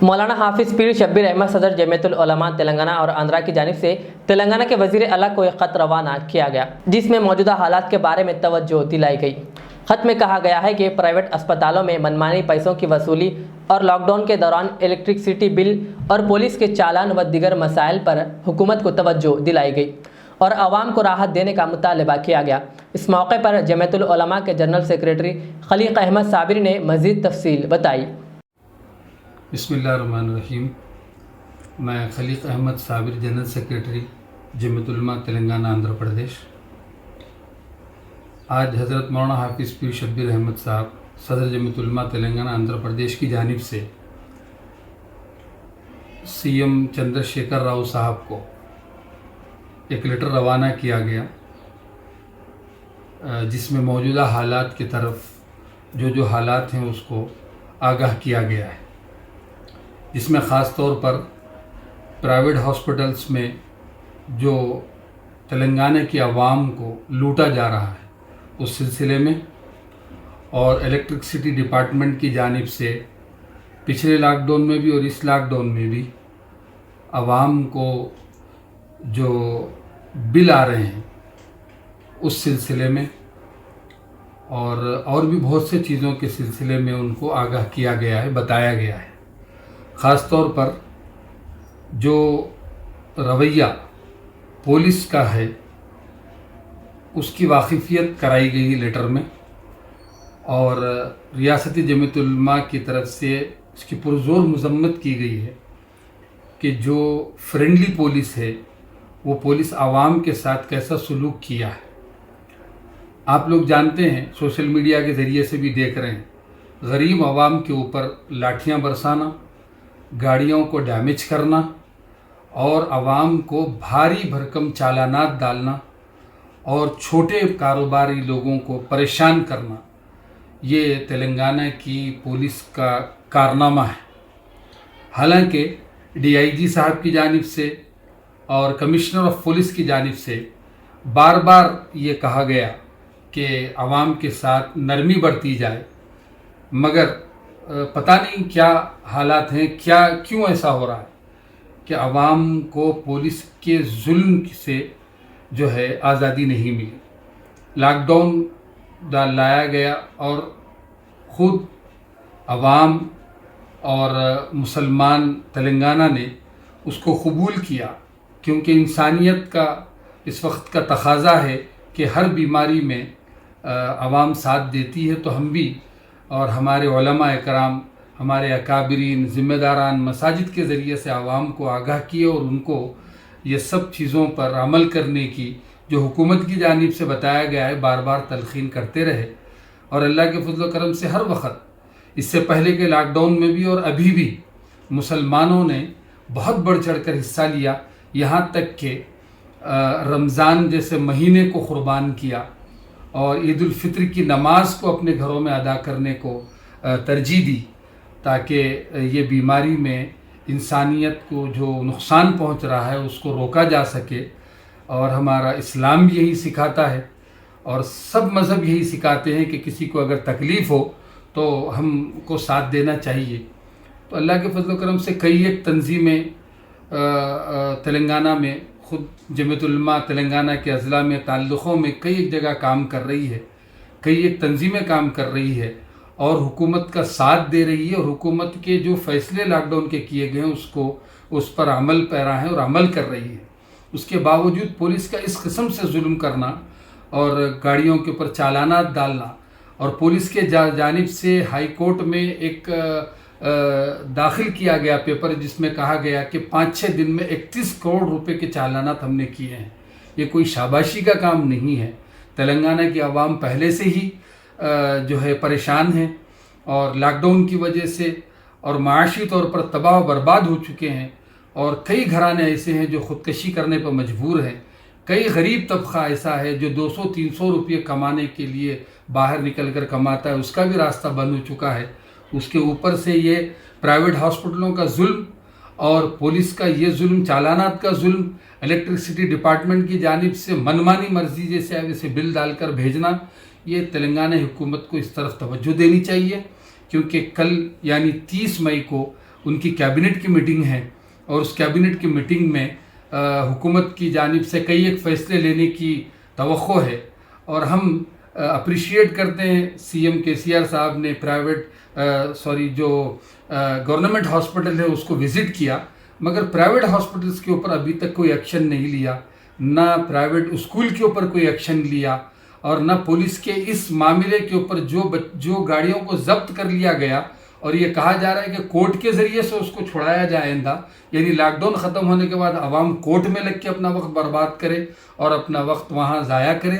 مولانا حافظ پیر شبیر احمد صدر جمعیت العلماء تلنگانہ اور آندھرا کی جانب سے تلنگانہ کے وزیر اعلیٰ کو ایک خط روانہ کیا گیا، جس میں موجودہ حالات کے بارے میں توجہ دلائی گئی۔ خط میں کہا گیا ہے کہ پرائیویٹ اسپتالوں میں منمانی پیسوں کی وصولی اور لاک ڈاؤن کے دوران الیکٹرسٹی بل اور پولیس کے چالان و دیگر مسائل پر حکومت کو توجہ دلائی گئی اور عوام کو راحت دینے کا مطالبہ کیا گیا۔ اس موقع پر جمعیت العلماء کے جنرل سیکریٹری خلیق احمد صابری نے مزید تفصیل بتائی۔ بسم اللہ الرحمن الرحیم۔ میں خلیق احمد صابر، جنرل سیکریٹری جمعیت العلماء تلنگانہ آندھرا پردیش۔ آج حضرت مولانا حافظ پیر شبیر احمد صاحب صدر جمعیت العلماء تلنگانہ آندھرا پردیش کی جانب سے سی ایم چندر شیکھر راؤ صاحب کو ایک لیٹر روانہ کیا گیا، جس میں موجودہ حالات کی طرف جو حالات ہیں اس کو آگاہ کیا گیا ہے، جس میں خاص طور پر پرائیویٹ ہاسپٹلس میں جو تلنگانہ کی عوام کو لوٹا جا رہا ہے اس سلسلے میں، اور الیکٹرسٹی ڈپارٹمنٹ کی جانب سے پچھلے لاک ڈاؤن میں بھی اور اس لاک ڈاؤن میں بھی عوام کو جو بل آ رہے ہیں اس سلسلے میں اور بھی بہت سے چیزوں کے سلسلے میں ان کو آگاہ کیا گیا ہے، بتایا گیا ہے۔ خاص طور پر جو رویہ پولیس کا ہے اس کی واقفیت کرائی گئی لیٹر میں، اور ریاستی جمعیت العلماء کی طرف سے اس کی پرزور مذمت کی گئی ہے کہ جو فرینڈلی پولیس ہے وہ پولیس عوام کے ساتھ کیسا سلوک کیا ہے۔ آپ لوگ جانتے ہیں، سوشل میڈیا کے ذریعے سے بھی دیکھ رہے ہیں، غریب عوام کے اوپر لاٹھیاں برسانا، گاڑیوں کو ڈیمیج کرنا اور عوام کو بھاری بھرکم چالانات ڈالنا اور چھوٹے کاروباری لوگوں کو پریشان کرنا، یہ تلنگانہ کی پولیس کا کارنامہ ہے۔ حالانکہ ڈی آئی جی صاحب کی جانب سے اور کمشنر آف پولیس کی جانب سے بار بار یہ کہا گیا کہ عوام کے ساتھ نرمی برتی جائے، مگر پتہ نہیں کیا حالات ہیں، کیوں ایسا ہو رہا ہے کہ عوام کو پولیس کے ظلم سے جو ہے آزادی نہیں ملی۔ لاک ڈاؤن لایا گیا اور خود عوام اور مسلمان تلنگانہ نے اس کو قبول کیا، کیونکہ انسانیت کا اس وقت کا تقاضا ہے کہ ہر بیماری میں عوام ساتھ دیتی ہے، تو ہم بھی اور ہمارے علماء اکرام، ہمارے اکابرین، ذمہ داران مساجد کے ذریعے سے عوام کو آگاہ کیے اور ان کو یہ سب چیزوں پر عمل کرنے کی جو حکومت کی جانب سے بتایا گیا ہے بار بار تلقین کرتے رہے۔ اور اللہ کے فضل و کرم سے ہر وقت، اس سے پہلے کے لاک ڈاؤن میں بھی اور ابھی بھی، مسلمانوں نے بہت بڑھ چڑھ کر حصہ لیا، یہاں تک کہ رمضان جیسے مہینے کو قربان کیا اور عید الفطر کی نماز کو اپنے گھروں میں ادا کرنے کو ترجیح دی، تاکہ یہ بیماری میں انسانیت کو جو نقصان پہنچ رہا ہے اس کو روکا جا سکے۔ اور ہمارا اسلام بھی یہی سکھاتا ہے اور سب مذہب یہی سکھاتے ہیں کہ کسی کو اگر تکلیف ہو تو ہم کو ساتھ دینا چاہیے۔ تو اللہ کے فضل و کرم سے کئی ایک تنظیمیں تلنگانہ میں، خود جمعیت العلماء تلنگانہ کے اضلاع میں تعلقوں میں کئی ایک جگہ کام کر رہی ہے، کئی ایک تنظیمیں کام کر رہی ہے اور حکومت کا ساتھ دے رہی ہے، اور حکومت کے جو فیصلے لاک ڈاؤن کے کیے گئے ہیں اس پر عمل پیرا ہے اور عمل کر رہی ہے۔ اس کے باوجود پولیس کا اس قسم سے ظلم کرنا اور گاڑیوں کے اوپر چالانات ڈالنا، اور پولیس کے جانب سے ہائی کورٹ میں ایک داخل کیا گیا پیپر جس میں کہا گیا کہ 5-6 دن میں 31 کروڑ روپے کے چالانات ہم نے کیے ہیں۔ یہ کوئی شاباشی کا کام نہیں ہے۔ تلنگانہ کی عوام پہلے سے ہی جو ہے پریشان ہیں اور لاک ڈاؤن کی وجہ سے اور معاشی طور پر تباہ و برباد ہو چکے ہیں، اور کئی گھرانے ایسے ہیں جو خودکشی کرنے پر مجبور ہیں۔ کئی غریب طبقہ ایسا ہے جو 200-300 روپے کمانے کے لیے باہر نکل کر کماتا ہے، اس کا بھی راستہ بند ہو چکا ہے۔ اس کے اوپر سے یہ پرائیویٹ ہاسپٹلوں کا ظلم اور پولیس کا یہ ظلم، چالانات کا ظلم، الیکٹرسٹی ڈپارٹمنٹ کی جانب سے منمانی مرضی جیسے بل ڈال کر بھیجنا، یہ تلنگانہ حکومت کو اس طرف توجہ دینی چاہیے، کیونکہ کل یعنی 30 مئی کو ان کی کیبنٹ کی میٹنگ ہے اور اس کیبنٹ کی میٹنگ میں حکومت کی جانب سے کئی ایک فیصلے لینے کی توقع ہے، اور ہم اپریشیٹ کرتے ہیں سی ایم KCR صاحب نے جو گورنمنٹ ہاسپٹل ہے اس کو وزٹ کیا، مگر پرائیویٹ ہاسپٹلس کے اوپر ابھی تک کوئی ایکشن نہیں لیا، نہ پرائیویٹ اسکول کے اوپر کوئی ایکشن لیا، اور نہ پولیس کے اس معاملے کے اوپر جو گاڑیوں کو ضبط کر لیا گیا اور یہ کہا جا رہا ہے کہ کورٹ کے ذریعے سے اس کو چھڑایا جائے آئندہ، یعنی لاک ڈاؤن ختم ہونے کے بعد عوام کورٹ میں لگ کے اپنا وقت برباد کرے اور اپنا وقت وہاں ضائع کرے۔